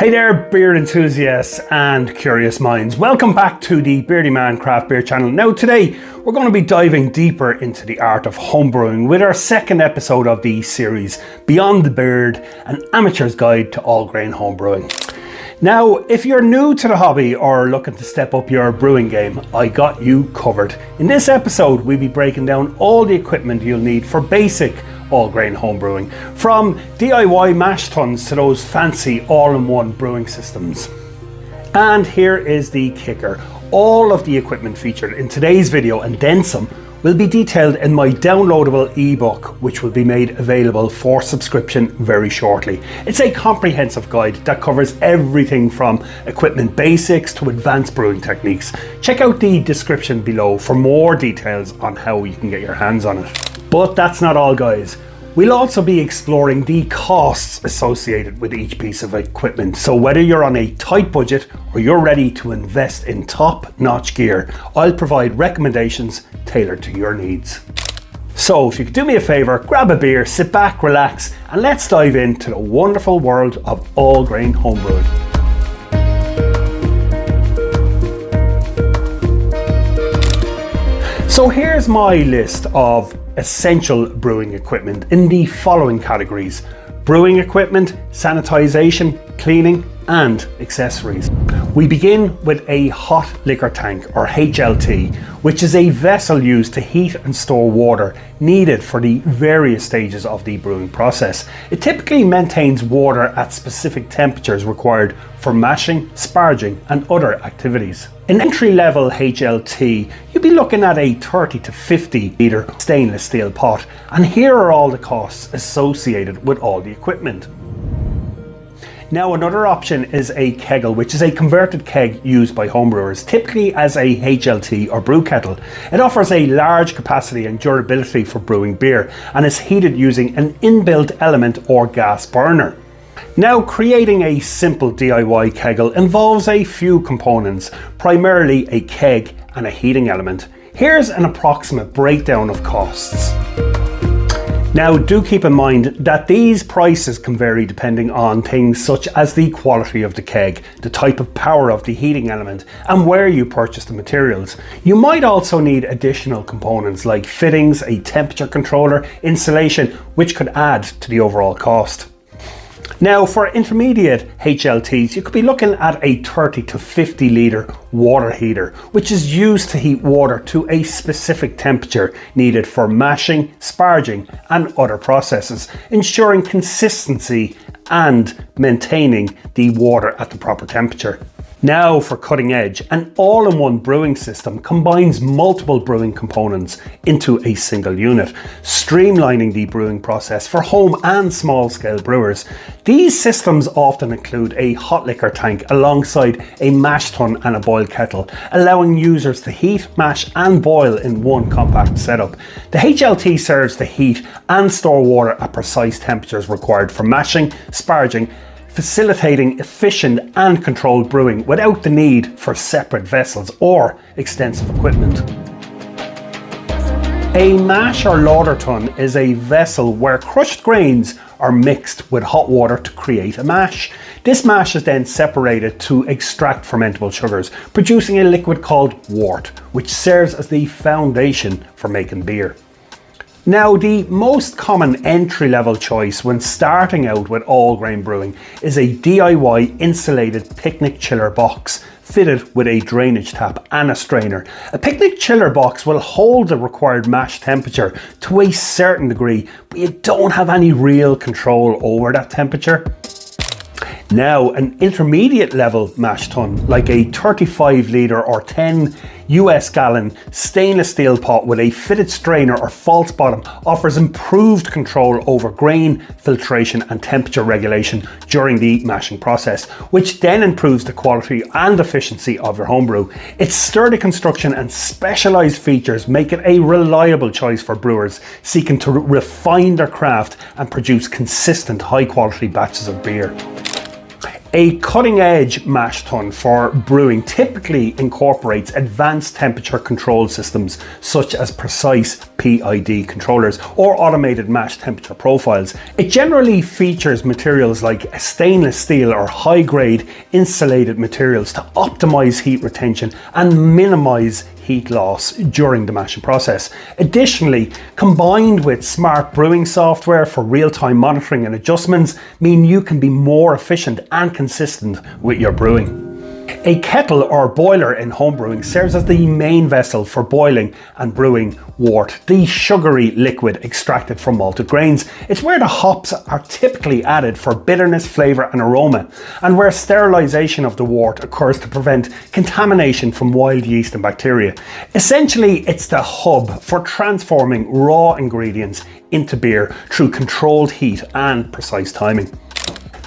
Hey there, beer enthusiasts and curious minds. Welcome back to the Beardy Man Craft Beer channel. Now today, we're going to be diving deeper into the art of homebrewing with our second episode of the series, Beyond the Beard, an amateur's guide to all grain homebrewing. Now, if you're new to the hobby or looking to step up your brewing game, I got you covered. In this episode, we'll be breaking down all the equipment you'll need for basic all grain homebrewing, from DIY mash tuns to those fancy all-in-one brewing systems. And here is the kicker. All of the equipment featured in today's video and then some will be detailed in my downloadable ebook, which will be made available for subscription very shortly. It's a comprehensive guide that covers everything from equipment basics to advanced brewing techniques. Check out the description below for more details on how you can get your hands on it. But that's not all, guys. We'll also be exploring the costs associated with each piece of equipment. So whether you're on a tight budget or you're ready to invest in top-notch gear, I'll provide recommendations tailored to your needs. So if you could do me a favor, grab a beer, sit back, relax, and let's dive into the wonderful world of all grain homebrewing. So here's my list of essential brewing equipment in the following categories: brewing equipment, sanitization, cleaning, and accessories. We begin with a hot liquor tank, or HLT, which is a vessel used to heat and store water needed for the various stages of the brewing process. It typically maintains water at specific temperatures required for mashing, sparging, and other activities. In entry-level HLT, you'll be looking at a 30 to 50 litre stainless steel pot, and here are all the costs associated with all the equipment. Now, another option is a keggle, which is a converted keg used by homebrewers, typically as a HLT or brew kettle. It offers a large capacity and durability for brewing beer and is heated using an inbuilt element or gas burner. Now, creating a simple DIY keggle involves a few components, primarily a keg and a heating element. Here's an approximate breakdown of costs. Now, do keep in mind that these prices can vary depending on things such as the quality of the keg, the type of power of the heating element, and where you purchase the materials. You might also need additional components like fittings, a temperature controller, insulation, which could add to the overall cost. Now, for intermediate HLTs, you could be looking at a 30 to 50 litre water heater, which is used to heat water to a specific temperature needed for mashing, sparging, and other processes, ensuring consistency and maintaining the water at the proper temperature. Now for cutting edge, an all-in-one brewing system combines multiple brewing components into a single unit, streamlining the brewing process for home and small-scale brewers. These systems often include a hot liquor tank alongside a mash tun and a boil kettle, allowing users to heat, mash and boil in one compact setup. The HLT serves to heat and store water at precise temperatures required for mashing, sparging, facilitating efficient and controlled brewing without the need for separate vessels or extensive equipment. A mash or lauter tun is a vessel where crushed grains are mixed with hot water to create a mash. This mash is then separated to extract fermentable sugars, producing a liquid called wort, which serves as the foundation for making beer. Now, the most common entry-level choice when starting out with all grain brewing is a DIY insulated picnic chiller box fitted with a drainage tap and a strainer. A picnic chiller box will hold the required mash temperature to a certain degree, but you don't have any real control over that temperature. Now, an intermediate level mash tun, like a 35 litre or 10 US gallon stainless steel pot with a fitted strainer or false bottom, offers improved control over grain filtration and temperature regulation during the mashing process, which then improves the quality and efficiency of your homebrew. Its sturdy construction and specialised features make it a reliable choice for brewers seeking to refine their craft and produce consistent high quality batches of beer. A cutting-edge mash tun for brewing typically incorporates advanced temperature control systems such as precise PID controllers or automated mash temperature profiles. It generally features materials like stainless steel or high-grade insulated materials to optimize heat retention and minimize heat loss during the mashing process. Additionally, combined with smart brewing software for real-time monitoring and adjustments, mean you can be more efficient and consistent with your brewing. A kettle or boiler in homebrewing serves as the main vessel for boiling and brewing wort, the sugary liquid extracted from malted grains. It's where the hops are typically added for bitterness, flavour and aroma, and where sterilisation of the wort occurs to prevent contamination from wild yeast and bacteria. Essentially, it's the hub for transforming raw ingredients into beer through controlled heat and precise timing.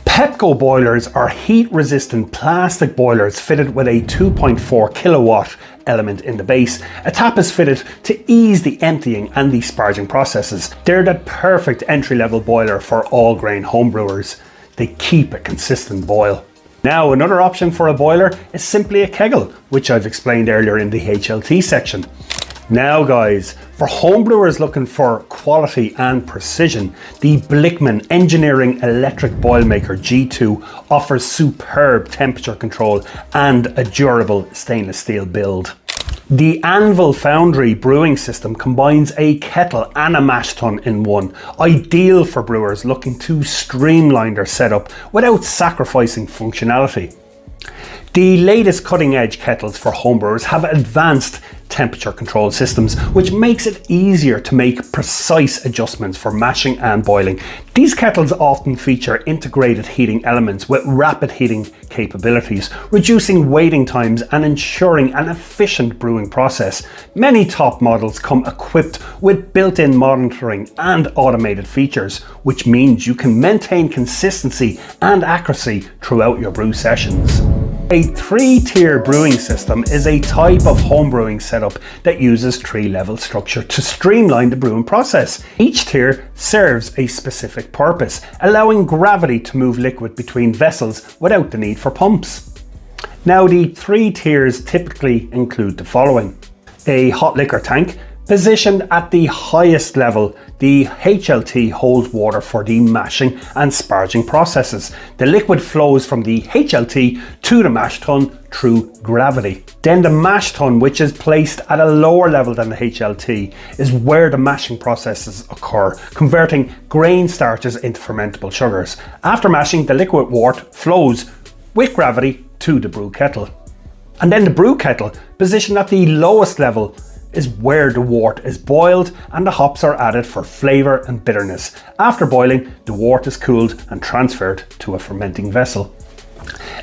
Pepco boilers are heat-resistant plastic boilers fitted with a 2.4 kilowatt element in the base. A tap is fitted to ease the emptying and disparaging processes. They're the perfect entry-level boiler for all grain homebrewers. They keep a consistent boil. Now, another option for a boiler is simply a keggle, which I've explained earlier in the HLT section. Now guys, for homebrewers looking for quality and precision, the Blickman Engineering Electric Boilmaker G2 offers superb temperature control and a durable stainless steel build. The Anvil Foundry brewing system combines a kettle and a mash tun in one, ideal for brewers looking to streamline their setup without sacrificing functionality. The latest cutting-edge kettles for homebrewers have advanced temperature control systems, which makes it easier to make precise adjustments for mashing and boiling. These kettles often feature integrated heating elements with rapid heating capabilities, reducing waiting times and ensuring an efficient brewing process. Many top models come equipped with built-in monitoring and automated features, which means you can maintain consistency and accuracy throughout your brew sessions. A 3-tier brewing system is a type of homebrewing setup that uses 3-level structure to streamline the brewing process. Each tier serves a specific purpose, allowing gravity to move liquid between vessels without the need for pumps. Now, the 3 tiers typically include the following: a hot liquor tank. Positioned at the highest level, the HLT holds water for the mashing and sparging processes. The liquid flows from the HLT to the mash tun through gravity. Then the mash tun, which is placed at a lower level than the HLT, is where the mashing processes occur, converting grain starches into fermentable sugars. After mashing, the liquid wort flows with gravity to the brew kettle. And then the brew kettle, positioned at the lowest level, is where the wort is boiled and the hops are added for flavour and bitterness. After boiling, the wort is cooled and transferred to a fermenting vessel.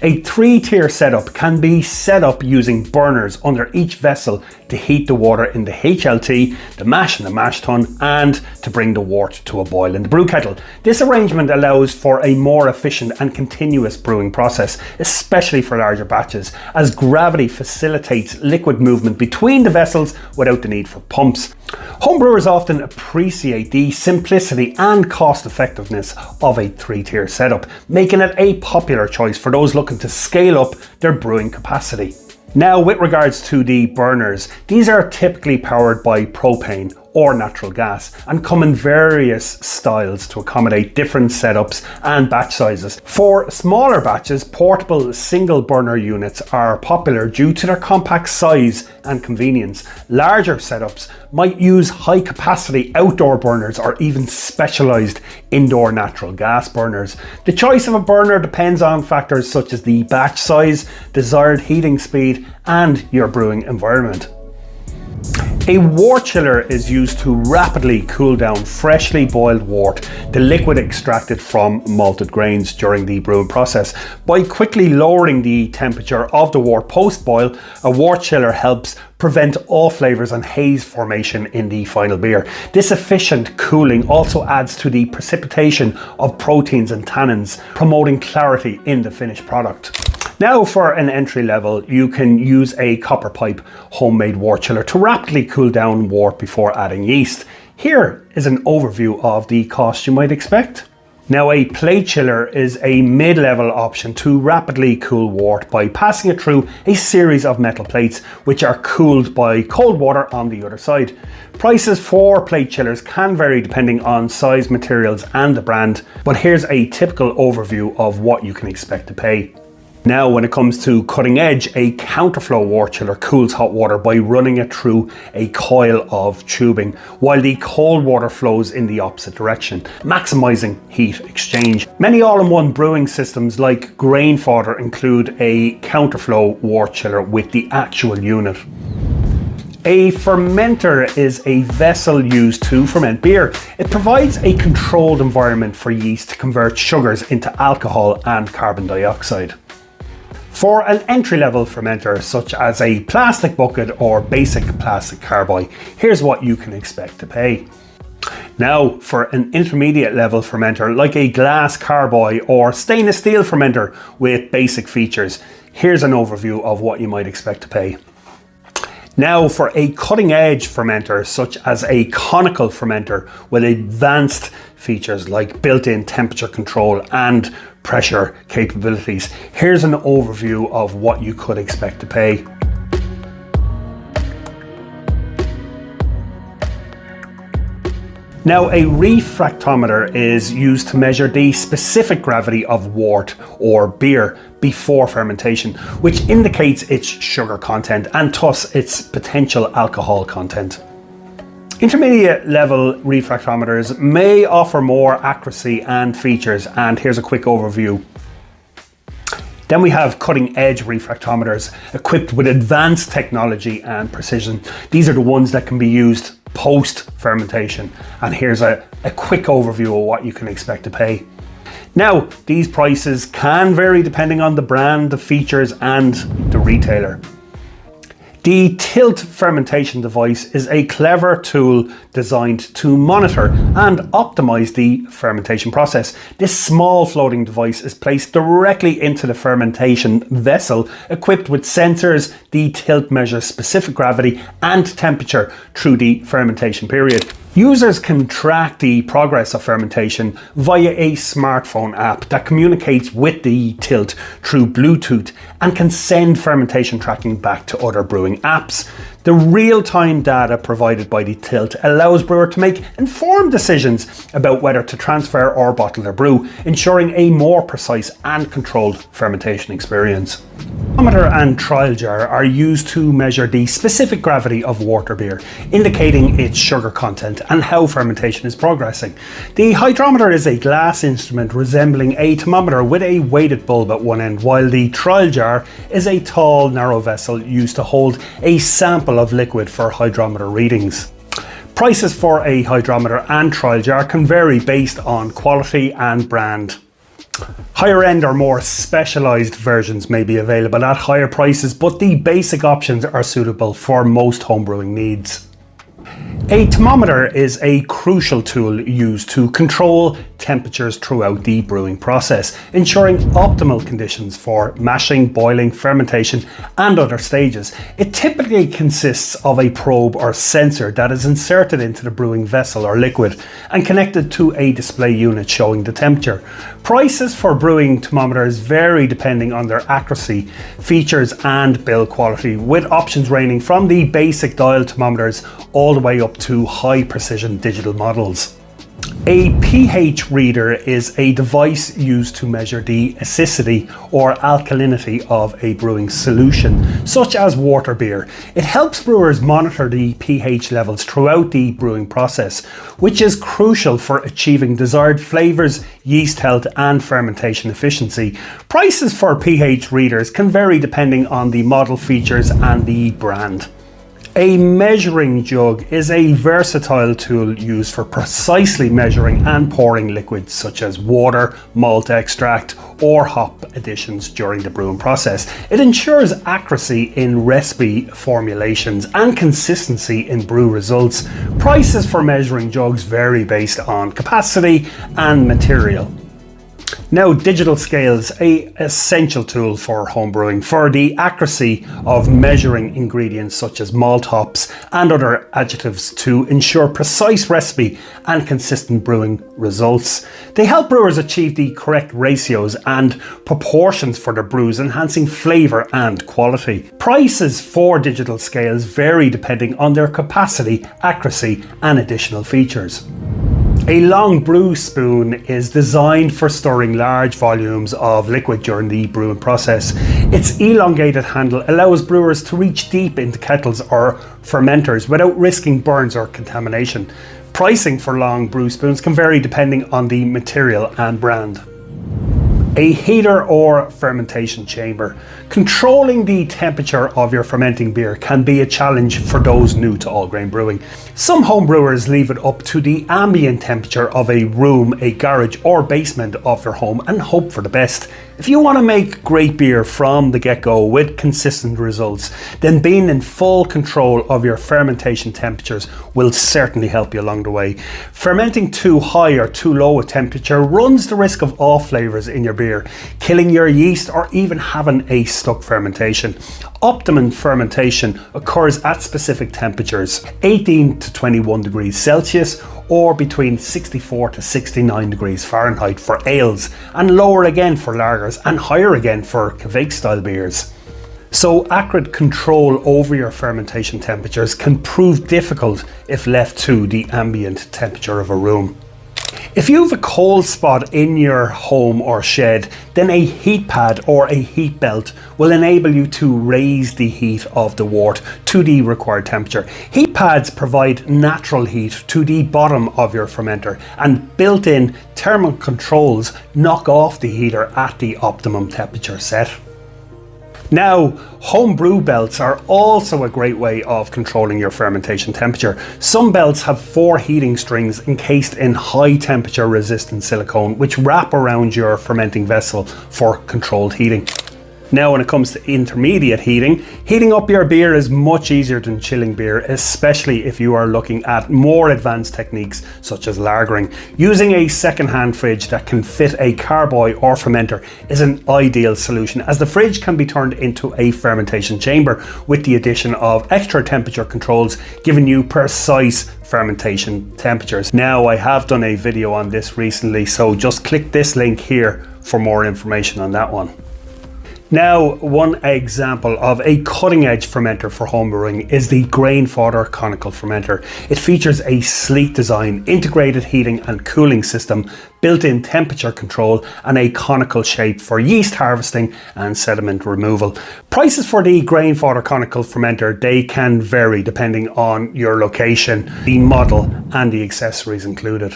A 3-tier setup can be set up using burners under each vessel to heat the water in the HLT, the mash in the mash tun, and to bring the wort to a boil in the brew kettle. This arrangement allows for a more efficient and continuous brewing process, especially for larger batches, as gravity facilitates liquid movement between the vessels without the need for pumps. Homebrewers often appreciate the simplicity and cost effectiveness of a 3-tier setup, making it a popular choice for those looking to scale up their brewing capacity. Now, with regards to the burners, these are typically powered by propane or natural gas and come in various styles to accommodate different setups and batch sizes. For smaller batches, portable single burner units are popular due to their compact size and convenience. Larger setups might use high capacity outdoor burners or even specialized indoor natural gas burners. The choice of a burner depends on factors such as the batch size, desired heating speed, and your brewing environment. A wort chiller is used to rapidly cool down freshly boiled wort, the liquid extracted from malted grains during the brewing process. By quickly lowering the temperature of the wort post-boil, a wort chiller helps prevent off flavours and haze formation in the final beer. This efficient cooling also adds to the precipitation of proteins and tannins, promoting clarity in the finished product. Now, for an entry level, you can use a copper pipe homemade wort chiller to rapidly cool down wort before adding yeast. Here is an overview of the cost you might expect. Now, a plate chiller is a mid-level option to rapidly cool wort by passing it through a series of metal plates which are cooled by cold water on the other side. Prices for plate chillers can vary depending on size, materials and the brand, but here's a typical overview of what you can expect to pay. Now, when it comes to cutting edge, a counterflow wort chiller cools hot water by running it through a coil of tubing, while the cold water flows in the opposite direction, maximizing heat exchange. Many all-in-one brewing systems like grain fodder include a counterflow wort chiller with the actual unit. A fermenter is a vessel used to ferment beer. It provides a controlled environment for yeast to convert sugars into alcohol and carbon dioxide. For an entry-level fermenter, such as a plastic bucket or basic plastic carboy, here's what you can expect to pay. Now, for an intermediate level fermenter, like a glass carboy or stainless steel fermenter with basic features, here's an overview of what you might expect to pay. Now, for a cutting-edge fermenter, such as a conical fermenter with advanced features like built-in temperature control and pressure capabilities, here's an overview of what you could expect to pay. Now, a refractometer is used to measure the specific gravity of wort or beer before fermentation, which indicates its sugar content and thus its potential alcohol content. Intermediate level refractometers may offer more accuracy and features, and here's a quick overview. Then we have cutting edge refractometers equipped with advanced technology and precision. These are the ones that can be used post fermentation, and here's a quick overview of what you can expect to pay. Now, these prices can vary depending on the brand, the features and the retailer. The tilt fermentation device is a clever tool designed to monitor and optimize the fermentation process. This small floating device is placed directly into the fermentation vessel, equipped with sensors. The tilt measures specific gravity and temperature through the fermentation period. Users can track the progress of fermentation via a smartphone app that communicates with the tilt through Bluetooth and can send fermentation tracking back to other brewing apps. The real-time data provided by the tilt allows brewers to make informed decisions about whether to transfer or bottle their brew, ensuring a more precise and controlled fermentation experience. Thermometer and trial jar are used to measure the specific gravity of wort or beer, indicating its sugar content and how fermentation is progressing. The hydrometer is a glass instrument resembling a thermometer with a weighted bulb at one end, while the trial jar is a tall, narrow vessel used to hold a sample of liquid for hydrometer readings. Prices for a hydrometer and trial jar can vary based on quality and brand. Higher end or more specialized versions may be available at higher prices, but the basic options are suitable for most homebrewing needs. A thermometer is a crucial tool used to control temperatures throughout the brewing process, ensuring optimal conditions for mashing, boiling, fermentation, and other stages. It typically consists of a probe or sensor that is inserted into the brewing vessel or liquid and connected to a display unit showing the temperature. Prices for brewing thermometers vary depending on their accuracy, features, and build quality, with options ranging from the basic dial thermometers all the way up to high precision digital models. A pH reader is a device used to measure the acidity or alkalinity of a brewing solution, such as wort or beer. It helps brewers monitor the pH levels throughout the brewing process, which is crucial for achieving desired flavors, yeast health, and fermentation efficiency. Prices for pH readers can vary depending on the model, features, and the brand. A measuring jug is a versatile tool used for precisely measuring and pouring liquids such as water, malt extract, or hop additions during the brewing process. It ensures accuracy in recipe formulations and consistency in brew results. Prices for measuring jugs vary based on capacity and material. Now, digital scales, an essential tool for homebrewing for the accuracy of measuring ingredients such as malt, hops and other adjectives to ensure precise recipe and consistent brewing results. They help brewers achieve the correct ratios and proportions for their brews, enhancing flavour and quality. Prices for digital scales vary depending on their capacity, accuracy and additional features. A long brew spoon is designed for storing large volumes of liquid during the brewing process. Its elongated handle allows brewers to reach deep into kettles or fermenters without risking burns or contamination. Pricing for long brew spoons can vary depending on the material and brand. A heater or fermentation chamber. Controlling the temperature of your fermenting beer can be a challenge for those new to all grain brewing. Some home brewers leave it up to the ambient temperature of a room, a garage or basement of their home and hope for the best. If you want to make great beer from the get-go with consistent results, then being in full control of your fermentation temperatures will certainly help you along the way. Fermenting too high or too low a temperature runs the risk of off flavours in your beer, killing your yeast or even having a stuck fermentation. Optimum fermentation occurs at specific temperatures, 18 to 21 degrees Celsius or between 64 to 69 degrees Fahrenheit for ales, and lower again for lagers and higher again for Kvik style beers. So accurate control over your fermentation temperatures can prove difficult if left to the ambient temperature of a room. If you have a cold spot in your home or shed, then a heat pad or a heat belt will enable you to raise the heat of the wort to the required temperature. Heat pads provide natural heat to the bottom of your fermenter, and built-in thermal controls knock off the heater at the optimum temperature set. Now, home brew belts are also a great way of controlling your fermentation temperature. Some belts have 4 heating strings encased in high temperature resistant silicone which wrap around your fermenting vessel for controlled heating. Now, when it comes to intermediate heating, heating up your beer is much easier than chilling beer, especially if you are looking at more advanced techniques such as lagering. Using a second-hand fridge that can fit a carboy or fermenter is an ideal solution, as the fridge can be turned into a fermentation chamber with the addition of extra temperature controls, giving you precise fermentation temperatures. Now, I have done a video on this recently, so just click this link here for more information on that one. Now, one example of a cutting-edge fermenter for homebrewing is the grain fodder conical fermenter. It features a sleek design, integrated heating and cooling system, built-in temperature control and a conical shape for yeast harvesting and sediment removal. Prices for the grain fodder conical fermenter, they can vary depending on your location, the model and the accessories included.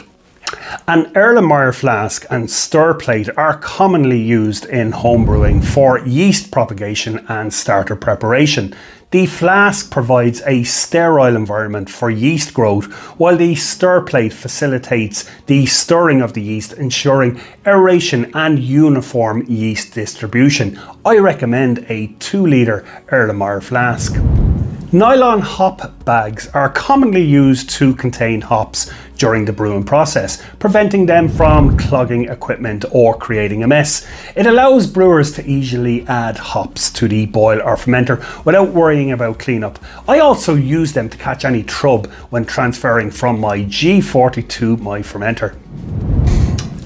An Erlenmeyer flask and stir plate are commonly used in homebrewing for yeast propagation and starter preparation. The flask provides a sterile environment for yeast growth, while the stir plate facilitates the stirring of the yeast, ensuring aeration and uniform yeast distribution. I recommend a 2-litre Erlenmeyer flask. Nylon hop bags are commonly used to contain hops during the brewing process, preventing them from clogging equipment or creating a mess. It allows brewers to easily add hops to the boil or fermenter without worrying about cleanup. I also use them to catch any trub when transferring from my G40 to my fermenter.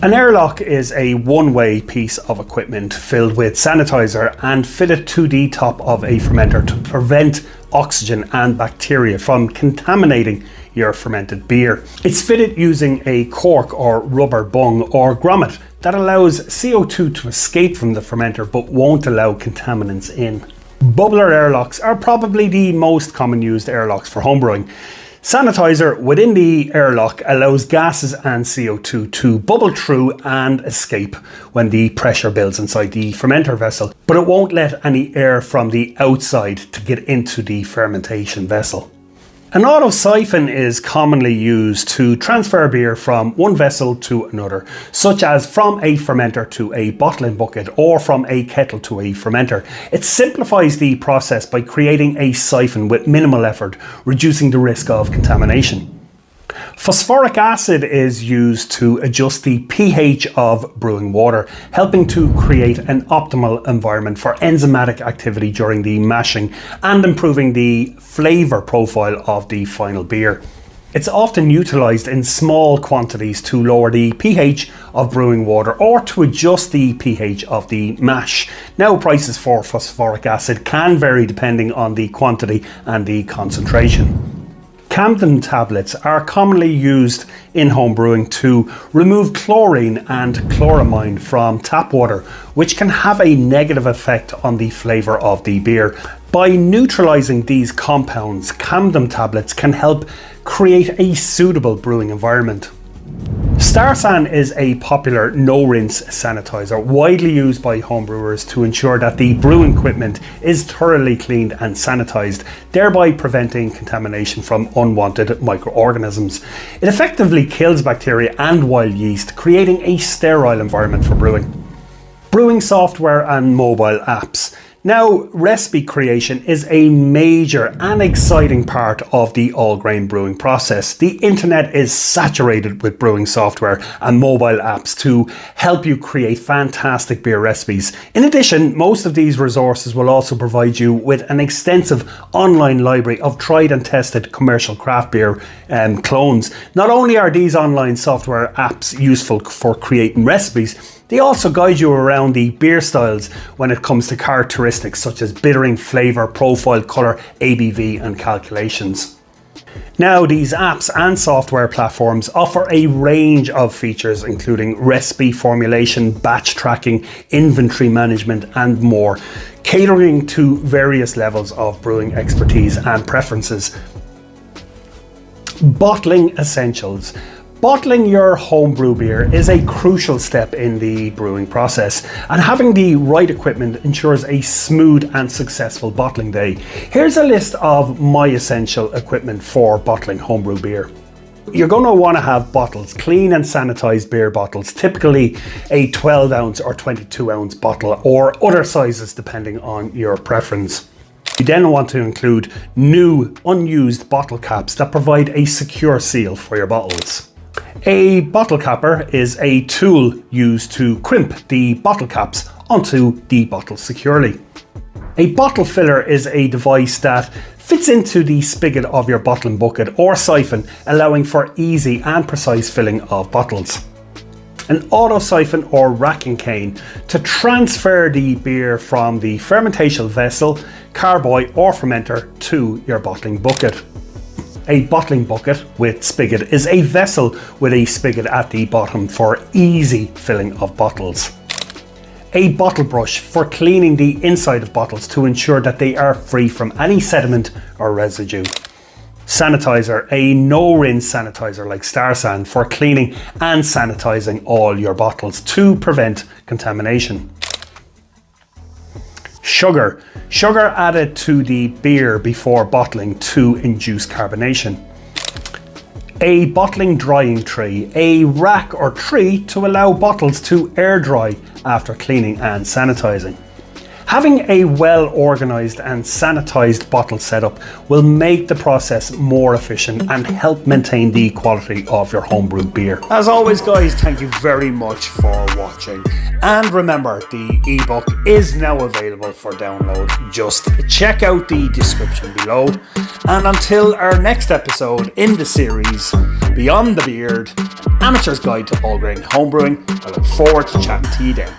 An airlock is a one-way piece of equipment filled with sanitizer and fitted to the top of a fermenter to prevent oxygen and bacteria from contaminating your fermented beer. It's fitted using a cork or rubber bung or grommet that allows CO2 to escape from the fermenter but won't allow contaminants in. Bubbler airlocks are probably the most common used airlocks for homebrewing. Sanitizer within the airlock allows gases and CO2 to bubble through and escape when the pressure builds inside the fermenter vessel, but it won't let any air from the outside to get into the fermentation vessel. An auto siphon is commonly used to transfer beer from one vessel to another, such as from a fermenter to a bottling bucket or from a kettle to a fermenter. It simplifies the process by creating a siphon with minimal effort, reducing the risk of contamination. Phosphoric acid is used to adjust the pH of brewing water, helping to create an optimal environment for enzymatic activity during the mashing and improving the flavour profile of the final beer. It's often utilised in small quantities to lower the pH of brewing water or to adjust the pH of the mash. Now, prices for phosphoric acid can vary depending on the quantity and the concentration. Camden tablets are commonly used in home brewing to remove chlorine and chloramine from tap water, which can have a negative effect on the flavour of the beer. By neutralising these compounds, Camden tablets can help create a suitable brewing environment. Starsan is a popular no-rinse sanitizer widely used by homebrewers to ensure that the brewing equipment is thoroughly cleaned and sanitized, thereby preventing contamination from unwanted microorganisms. It effectively kills bacteria and wild yeast, creating a sterile environment for brewing. Brewing software and mobile apps. Now, recipe creation is a major and exciting part of the all-grain brewing process. The internet is saturated with brewing software and mobile apps to help you create fantastic beer recipes. In addition, most of these resources will also provide you with an extensive online library of tried and tested commercial craft beer clones. Not only are these online software apps useful for creating recipes, they also guide you around the beer styles when it comes to characteristics such as bittering, flavour, profile, colour, ABV and calculations. Now, these apps and software platforms offer a range of features including recipe formulation, batch tracking, inventory management and more, catering to various levels of brewing expertise and preferences. Bottling essentials. Bottling your homebrew beer is a crucial step in the brewing process, and having the right equipment ensures a smooth and successful bottling day. Here's a list of my essential equipment for bottling homebrew beer. You're going to want to have bottles, clean and sanitized beer bottles, typically a 12 ounce or 22 ounce bottle or other sizes depending on your preference. You then want to include new unused bottle caps that provide a secure seal for your bottles. A bottle capper is a tool used to crimp the bottle caps onto the bottle securely. A bottle filler is a device that fits into the spigot of your bottling bucket or siphon, allowing for easy and precise filling of bottles. An auto siphon or racking cane to transfer the beer from the fermentation vessel, carboy or fermenter to your bottling bucket. A bottling bucket with spigot is a vessel with a spigot at the bottom for easy filling of bottles. A bottle brush for cleaning the inside of bottles to ensure that they are free from any sediment or residue. Sanitizer, a no-rinse sanitizer like Starsan for cleaning and sanitizing all your bottles to prevent contamination. Sugar. Sugar added to the beer before bottling to induce carbonation. A bottling drying tray, a rack or tree to allow bottles to air dry after cleaning and sanitizing. Having a well-organised and sanitised bottle setup will make the process more efficient and help maintain the quality of your homebrewed beer. As always guys, thank you very much for watching. And remember, the ebook is now available for download. Just check out the description below. And until our next episode in the series, Beyond the Beard, Amateur's Guide to All Grain Homebrewing, I look forward to chatting to you then.